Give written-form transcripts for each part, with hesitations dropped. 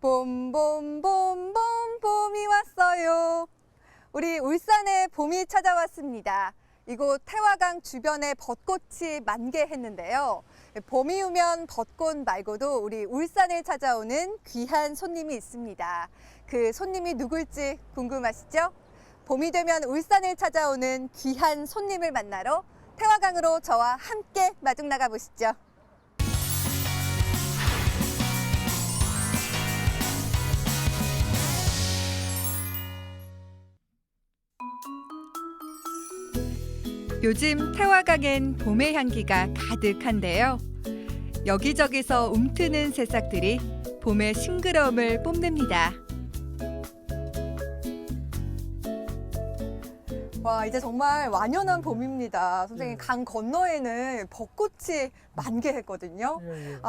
봄봄봄봄 봄이 왔어요. 우리 울산에 봄이 찾아왔습니다. 이곳 태화강 주변에 벚꽃이 만개했는데요. 봄이 오면 벚꽃 말고도 우리 울산을 찾아오는 귀한 손님이 있습니다. 그 손님이 누굴지 궁금하시죠? 봄이 되면 울산을 찾아오는 귀한 손님을 만나러 태화강으로 저와 함께 마중 나가 보시죠. 요즘 태화강엔 봄의 향기가 가득한데요. 여기저기서 움트는 새싹들이 봄의 싱그러움을 뽐냅니다. 와, 이제 정말 완연한 봄입니다. 선생님, 강 건너에는 벚꽃이 만개했거든요.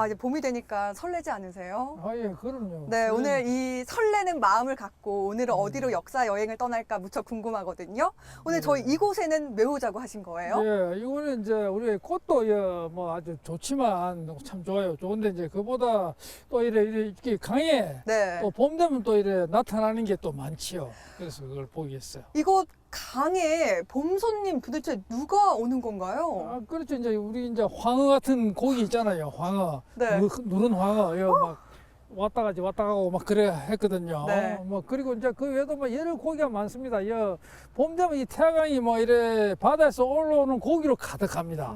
이제 봄이 되니까 설레지 않으세요? 예, 그럼요. 네, 오늘 이 설레는 마음을 갖고 오늘은 어디로 역사 여행을 떠날까 무척 궁금하거든요. 오늘 저희 이곳에는 왜 오자고 하신 거예요? 예, 이거는 이제 우리 꽃도 뭐 아주 좋지만 참 좋아요. 좋은데 이제 그보다 또 이렇게 강에 네. 또 봄 되면 또 이래 나타나는 게 또 많지요. 그래서 그걸 보기 했어요. 이곳 강에 봄 손님 도대체 누가 오는 건가요? 그렇죠. 이제 우리 이제 황어 같은 고기 있잖아요. 황어. 네. 누른 황어. 막 왔다 가고 막 그래 했거든요. 네. 뭐 그리고 이제 그 외에도 뭐 여러 고기가 많습니다. 봄 되면 이 태화강이 뭐 이래 바다에서 올라오는 고기로 가득합니다.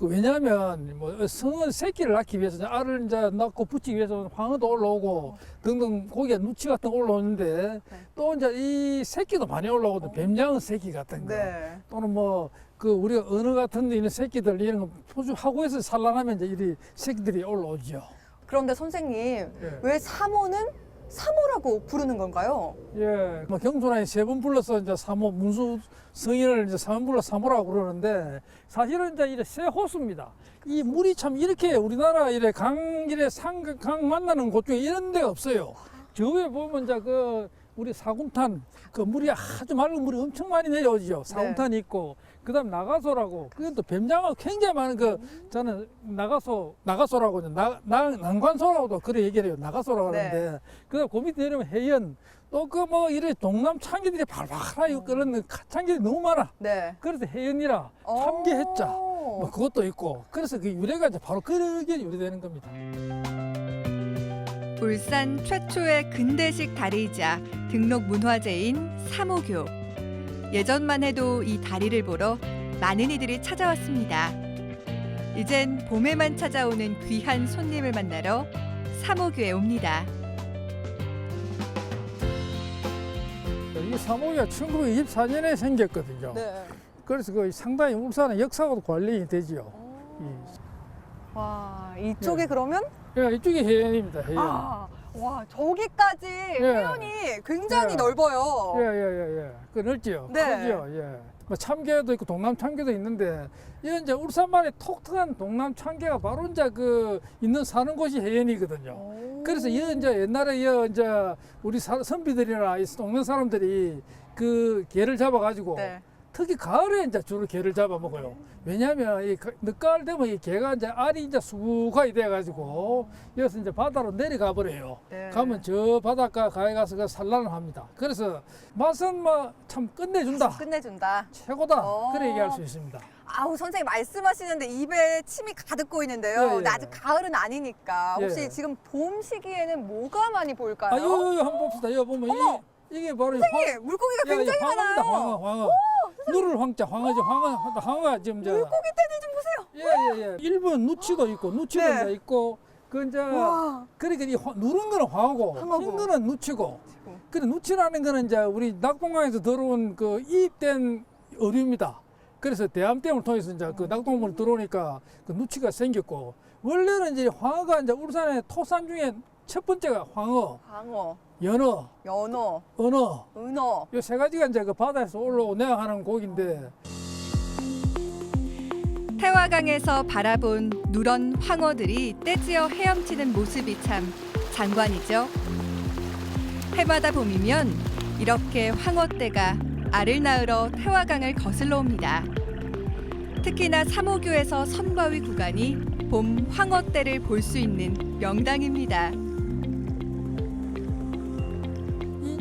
왜냐하면 뭐 성은 새끼를 낳기 위해서 알을 이제 낳고 붙이기 위해서 황어도 올라오고 등등 고기가 누치 같은 거 올라오는데 또 이제 이 새끼도 많이 올라오거든. 뱀장어 새끼 같은 거. 네. 또는 뭐 그 우리가 언어 같은 데 있는 새끼들 이런 거 포주 하고에서 산란하면 이제 이 새끼들이 올라오죠. 그런데 선생님, 왜 사모는 사모라고 부르는 건가요? 예, 뭐 경순환이 3번 불러서 이제 사모 문수 성인을 이제 3번 불러 사모라고 그러는데 사실은 이제 이래 새 호수입니다. 이 물이 참 이렇게 우리나라 이래 강 만나는 곳 중에 이런 데가 없어요. 저 위에 보면 이제 그 우리 사군탄 그 물이 아주 맑은 물이 엄청 많이 내려오죠. 사군탄이 있고 그다음 나가소라고 그건 또 뱀장어 굉장히 많은 저는 나가소라고 난관소라고도 그래 얘기를 해요. 나가소라고 하는데 그다음 그 밑에 내려면 해연 또 그 뭐 이래 동남 참기들이 발발하게 끓는 참기들이 너무 많아. 네. 그래서 해연이라 참기해자 뭐 그것도 있고 그래서 그 유래가 이제 바로 그렇게 유래되는 겁니다. 울산 최초의 근대식 다리이자 등록 문화재인 사모교. 예전만 해도 이 다리를 보러 많은 이들이 찾아왔습니다. 이젠 봄에만 찾아오는 귀한 손님을 만나러 사모교에 옵니다. 이 사모교가 1924년에 생겼거든요. 네. 그래서 그 상당히 울산의 역사하고도 관련이 되지요. 와, 이쪽에 그러면? 이쪽이 해연입니다. 해연. 와, 저기까지 해연이 굉장히 넓어요. 그 넓지요. 네. 크지요. 뭐 참개도 있고 동남 참개도 있는데 이런 이제 울산만의 독특한 동남 참개가 바로 이제 그 있는 사는 곳이 해연이거든요. 그래서 이제 옛날에 이제 우리 선비들이나 이 동네 사람들이 그 개를 잡아가지고 특히 가을에 이제 주로 개를 잡아 먹어요. 왜냐하면 이 늦가을 되면 이 개가 이제 알이 이제 수북하게 돼가지고 여기서 이제 바다로 내려가 버려요. 가면 저 바닷가 가에 가서 그 산란을 합니다. 그래서 맛은 뭐 참 끝내준다. 끝내준다. 최고다. 그래 얘기할 수 있습니다. 아우, 선생님 말씀하시는데 입에 침이 가득 고이는데요. 근데 아직 가을은 아니니까 혹시 지금 봄 시기에는 뭐가 많이 보일까요? 한번 봅시다. 여기 보면 이게 바로 선생님, 물고기가 굉장히 많아요. 황어. 누를 황자, 황어죠. 황어가 지금 저 물고기 떼들 좀 보세요. 일본 누치도 있고, 이제 있고, 그 이제 그러니까 이 누른 거는 황어고, 흰 거는 누치고. 그래 누치라는 거는 이제 우리 낙동강에서 들어온 그 이입된 어류입니다. 그래서 대암댐을 통해서 이제 그 낙동강으로 들어오니까 그 누치가 생겼고, 원래는 이제 황어가 이제 울산의 토산 중에 첫 번째가 황어, 연어, 은어. 이 세 가지가 이제 그 바다에서 올라오고 내려가는 고기인데. 태화강에서 바라본 누런 황어들이 떼지어 헤엄치는 모습이 참 장관이죠. 해마다 봄이면 이렇게 황어떼가 알을 낳으러 태화강을 거슬러 옵니다. 특히나 사모교에서 선바위 구간이 봄 황어떼를 볼 수 있는 명당입니다.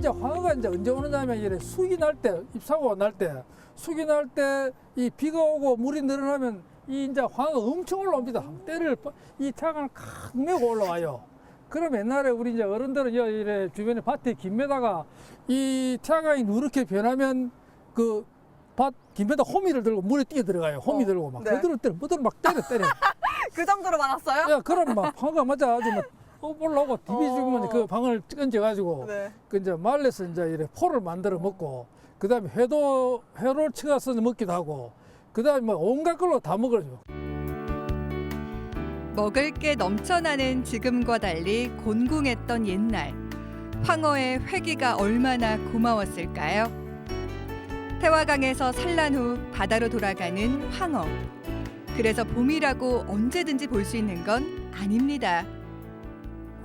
이제 황어가 이제 언제 오느냐면 이래 수기 날 때, 잎사고가 날 때, 수기 날 때 이 비가 오고 물이 늘어나면 이 이제 황어가 엄청 올라옵니다. 때를 이 태양을 칵 메고 올라와요. 그럼 옛날에 우리 이제 어른들은 이래 주변에 밭에 김에다가 이 태양광이 누렇게 변하면 그 밭 김에다 호미를 들고 물에 뛰어 들어가요. 호미 들고 막 네. 그대로 때려, 뭐들 막 때려. 그 정도로 많았어요? 야, 그럼 막 황어가 맞아 아주 막 올라오고 뒤비죽으면 그 방을 던져가지고 네. 그 이제 말려서 이제 이래 포를 만들어 먹고 그다음에 회로 쳐서 먹기도 하고 그다음에 뭐 온갖 걸로 다 먹어요. 먹을 게 넘쳐나는 지금과 달리 곤궁했던 옛날. 황어의 회기가 얼마나 고마웠을까요? 태화강에서 산란 후 바다로 돌아가는 황어. 그래서 봄이라고 언제든지 볼 수 있는 건 아닙니다.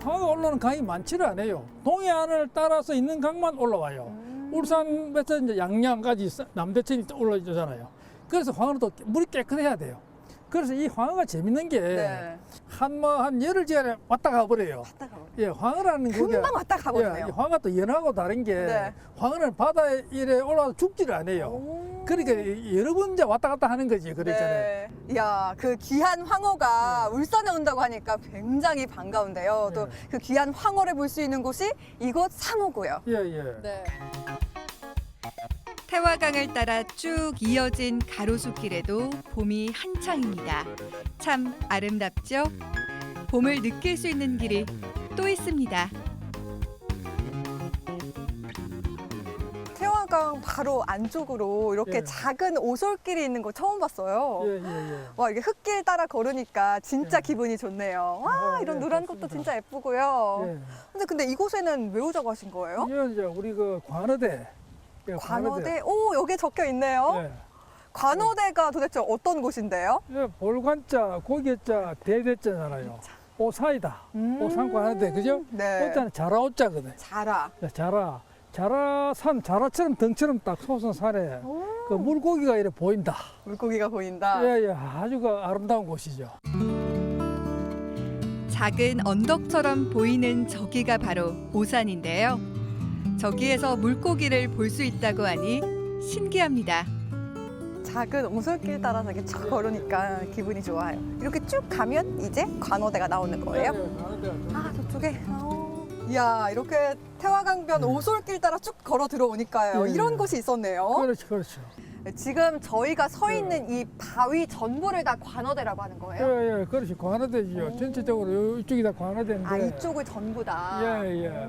황어가 올라오는 강이 많지를 않아요. 동해안을 따라서 있는 강만 올라와요. 울산부터 이제 양양까지 남대천이 올라오잖아요. 그래서 황어는 또 물이 깨끗해야 돼요. 그래서 이 황어가 재밌는 게 네. 한 열흘째에 왔다 가버려요. 예, 황어라는 게 금방 왔다 가버리네요. 예, 황어가 또 연하고 다른 게 네. 황어는 바다에 이래 올라와서 죽지를 않아요. 오. 그러니까 여러 번 이제 왔다 갔다 하는 거지. 그러니까 네. 이야, 그 귀한 황어가 울산에 온다고 하니까 굉장히 반가운데요. 네. 또 그 귀한 황어를 볼 수 있는 곳이 이곳 상호고요. 예, 예. 네. 태화강을 따라 쭉 이어진 가로수길에도 봄이 한창입니다. 참 아름답죠? 봄을 느낄 수 있는 길이 또 있습니다. 태화강 바로 안쪽으로 이렇게 예. 작은 오솔길이 있는 거 처음 봤어요. 예, 예, 예. 와, 이게 흙길 따라 걸으니까 진짜 예. 기분이 좋네요. 와, 이런 예, 노란 좋습니다. 것도 진짜 예쁘고요. 예. 근데 이곳에는 왜 오자고 하신 거예요? 이건 이제 우리 그 관어대. 예, 관어대. 오, 여기 적혀 있네요. 예. 관어대가 도대체 어떤 곳인데요? 예, 볼관자, 고개자, 대대자잖아요. 오사이다. 오산관어대, 그죠? 네. 오자는 자라오자거든. 자라. 자라산, 자라처럼 덩처럼 딱 솟은 산에 그 물고기가 이렇게 보인다. 물고기가 보인다. 예, 예, 아주 그 아름다운 곳이죠. 작은 언덕처럼 보이는 저기가 바로 오산인데요. 저기에서 물고기를 볼 수 있다고 하니 신기합니다. 작은 오솔길 따라서 이렇게 쭉 걸으니까 기분이 좋아요. 이렇게 쭉 가면 이제 관어대가 나오는 거예요? 관어대가 아, 저쪽에. 이야, 이렇게 태화강변 오솔길 따라 쭉 걸어 들어오니까요. 예. 이런 곳이 있었네요. 그렇죠, 그렇죠. 지금 저희가 서 있는 이 바위 전부를 다 관어대라고 하는 거예요? 예, 예, 그렇지. 관어대지요. 전체적으로 이쪽이 다 관어대인데. 아, 이쪽을 전부 다. 예, 예.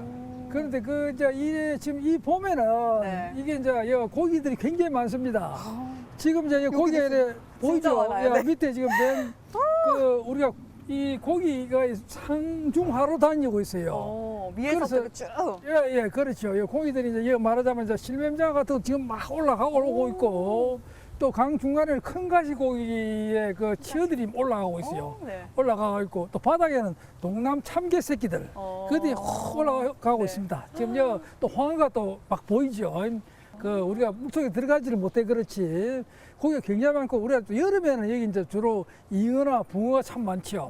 그런데 그 이제 지금 이 봄에는 네. 이게 이제 고기들이 굉장히 많습니다. 지금 이제 고기가 여기도 이렇게 진짜 보이죠? 많아요. 예, 네. 밑에 지금 맨 그 우리가 이 고기가 상중하로 다니고 있어요. 위에서부터 그래서- 쭉. 예, 예, 그렇죠. 이 고기들이 이제 말하자면 이제 실뱀장 같은 거 지금 막 올라가고 있고 또 강 중간에 큰 가시고기의 그 치어들이 올라가고 있어요. 네. 올라가고 있고 또 바닥에는 동남 참개 새끼들 그들이 확 올라가고 네. 있습니다. 지금 또 황어가 또 막 보이죠. 그 우리가 물속에 들어가지를 못해 그렇지 고기가 굉장히 많고 우리가 또 여름에는 여기 이제 주로 잉어나 붕어가 참 많죠.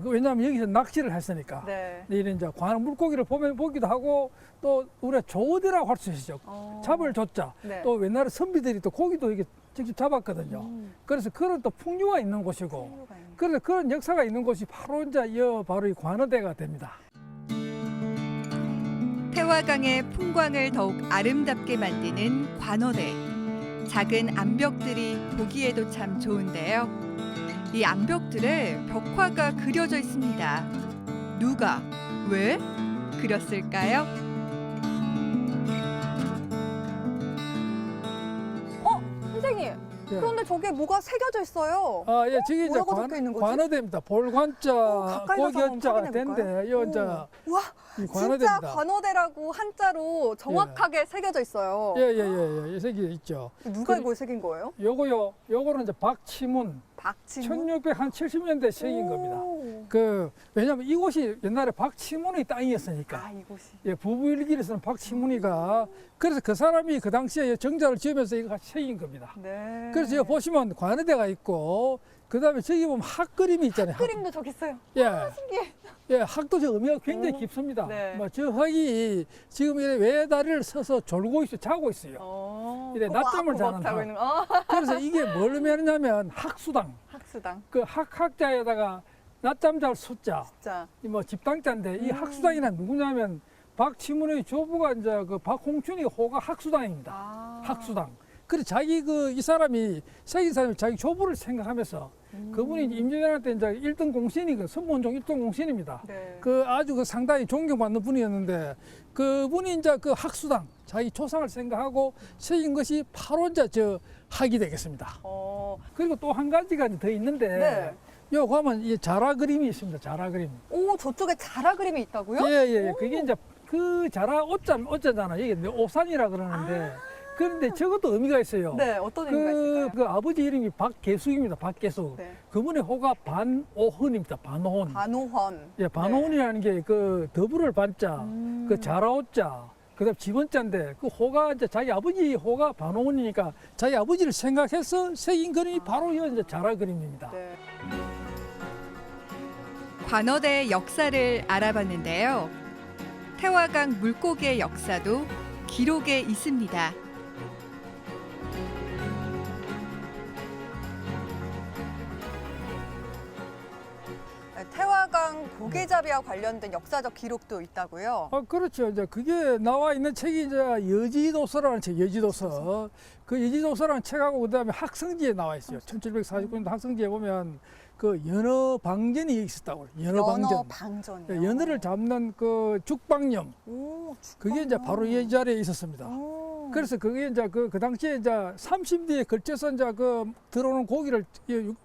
왜냐하면 여기서 낚시를 했으니까. 네. 이런 이제 관어 물고기를 보기도 하고 또 우리가 조어대라고 할 수 있죠. 잡을 줬자. 네. 또 옛날에 선비들이 또 고기도 이게 직접 잡았거든요. 그래서 그런 또 풍류가 있는 곳이고. 그래서 그런 역사가 있는 곳이 바로 이제 바로 이 관어대가 됩니다. 태화강의 풍광을 더욱 아름답게 만드는 관어대. 작은 암벽들이 보기에도 참 좋은데요. 이 암벽들에 벽화가 그려져 있습니다. 누가, 왜 그렸을까요? 선생님, 예. 그런데 저게 뭐가 새겨져 있어요? 아, 예, 저기 이제 뭐라고 적혀 있는 거지? 관어대입니다. 볼관자, 가까이 가서 한번 고기자가 확인해 볼까요? 된데, 요 이제 와, 이 진짜 관어대입니다. 관어대라고 한자로 정확하게 새겨져 있어요. 예, 예, 예, 예, 이 색이 있죠. 누가 그- 이걸 새긴 거예요? 요거는 이제 박치문, 박진무? 1670년대 새긴 겁니다. 오. 왜냐면 이곳이 옛날에 박치문의 땅이었으니까. 아, 이곳이. 예, 부부일기에서는 박치문이가 그래서 그 사람이 그 당시에 정자를 지으면서 이거 같이 새긴 겁니다. 네. 그래서 여기 보시면 관어대가 있고 그다음에 저기 보면 학 그림이 있잖아요. 그림도 저기 있어요. 예. 신기해. 예, 학도 저 의미가 굉장히 오, 깊습니다. 네. 뭐 저 학이 지금 이래 외다리를 서서 졸고 있어, 자고 있어요. 이래 낮잠을 자는 자고 학. 있는 거. 그래서 이게 뭘 의미하냐면 학수당. 학수당. 그 학자에다가 낮잠 잘 숫자, 진짜. 뭐 집당자인데 이 학수당이란 누구냐면 박치문의 조부가 이제 그 박홍춘이 호가 학수당입니다. 학수당. 그래서 자기 이 사람이 생긴 사람이 자기 조부를 생각하면서 그분이 임진왜란 때 이제 1등 공신이 그 선무원종 1등 공신입니다. 네. 그 아주 그 상당히 존경받는 분이었는데 그분이 이제 그 학수당 자기 조상을 생각하고 새긴 것이 바로 이제 저 학이 되겠습니다. 그리고 또 한 가지가 더 있는데 네. 요 가면 이 자라 그림이 있습니다. 자라 그림. 오, 저쪽에 자라 그림이 있다고요? 예. 그게 이제 그 자라 오자잖아요. 이게 오산이라 그러는데 그런데 저것도 의미가 있어요. 네, 어떤 의미가 있을까요? 그 아버지 이름이 박계숙입니다. 박계숙. 네. 그분의 호가 반오헌입니다. 반오헌. 반호헌. 예, 반오헌이라는 게 그 더불을 반자, 그 자라오자, 그다음 지번자인데 그 호가 이제 자기 아버지 호가 반오헌이니까 자기 아버지를 생각해서 새긴 그림이 바로 이 이제 자라 그림입니다. 네. 관어대의 역사를 알아봤는데요. 태화강 물고기의 역사도 기록에 있습니다. 태화강 고개잡이와 관련된 역사적 기록도 있다고요? 그렇죠. 이제 그게 나와 있는 책이 이제 여지도서라는 책, 여지도서. 그 여지도서라는 책하고 그다음에 학성지에 나와 있어요. 1749년도 학성지에 보면 그 연어 방전이 있었다고. 연어 방전. 방전이요. 예, 연어를 잡는 그 죽방령. 오, 그게 이제 바로 이 자리에 있었습니다. 오. 그래서 그게 이제 그 당시에 이제 30대에 걸쳐서 이제 그 들어오는 고기를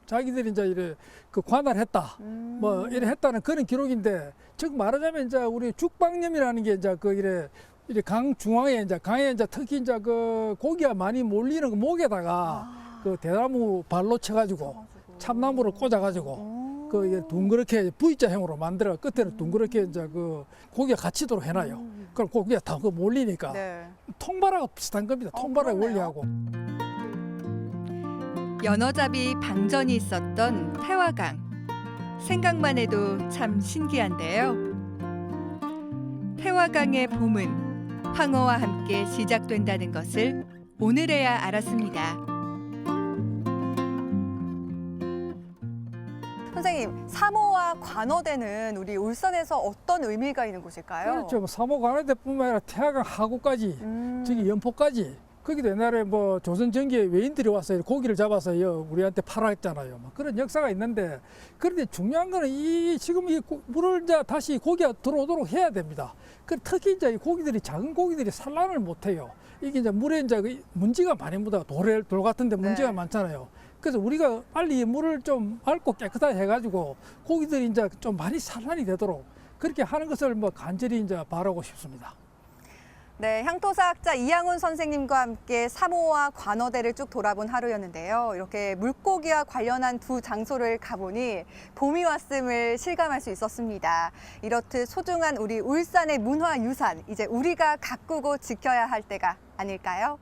자기들이 이제 이래 그 관할했다. 뭐 이래 했다는 그런 기록인데 즉 말하자면 이제 우리 죽방염이라는 게 이제 그 이래 강 중앙에 이제 강에 이제 특히 이제 그 고기가 많이 몰리는 그 목에다가 그 대나무 발로 쳐가지고 참나무를 꽂아가지고 그 이게 둥그렇게 V자형으로 만들어 끝에는 둥그렇게 이제 그 고기가 갇히도록 해놔요. 그럼 고기가 다 그 몰리니까 네. 통발하고 비슷한 겁니다. 통발하고 그러네요. 원리하고. 연어잡이 방전이 있었던 태화강. 생각만 해도 참 신기한데요. 태화강의 봄은 황어와 함께 시작된다는 것을 오늘에야 알았습니다. 선생님, 사모와 관어대는 우리 울산에서 어떤 의미가 있는 곳일까요? 그렇죠. 뭐 사모 관할대뿐만 아니라 태화강 하구까지 저기 연포까지 거기도 옛날에 뭐 조선 전기에 외인들이 와서 고기를 잡아서 우리한테 팔았잖아요. 뭐 그런 역사가 있는데 그런데 중요한 거는 지금 이 물을 이제 다시 고기가 들어오도록 해야 됩니다. 그 특히 이제 이 고기들이 작은 고기들이 산란을 못 해요. 이게 이제 물에 이제 그 먼지가 많이 묻어 돌 같은데 문제가 네. 많잖아요. 그래서 우리가 빨리 물을 좀 맑고 깨끗하게 해가지고 고기들이 이제 좀 많이 산란이 되도록 그렇게 하는 것을 뭐 간절히 이제 바라고 싶습니다. 네, 향토사학자 이양훈 선생님과 함께 사모와 관어대를 쭉 돌아본 하루였는데요. 이렇게 물고기와 관련한 두 장소를 가보니 봄이 왔음을 실감할 수 있었습니다. 이렇듯 소중한 우리 울산의 문화유산, 이제 우리가 가꾸고 지켜야 할 때가 아닐까요?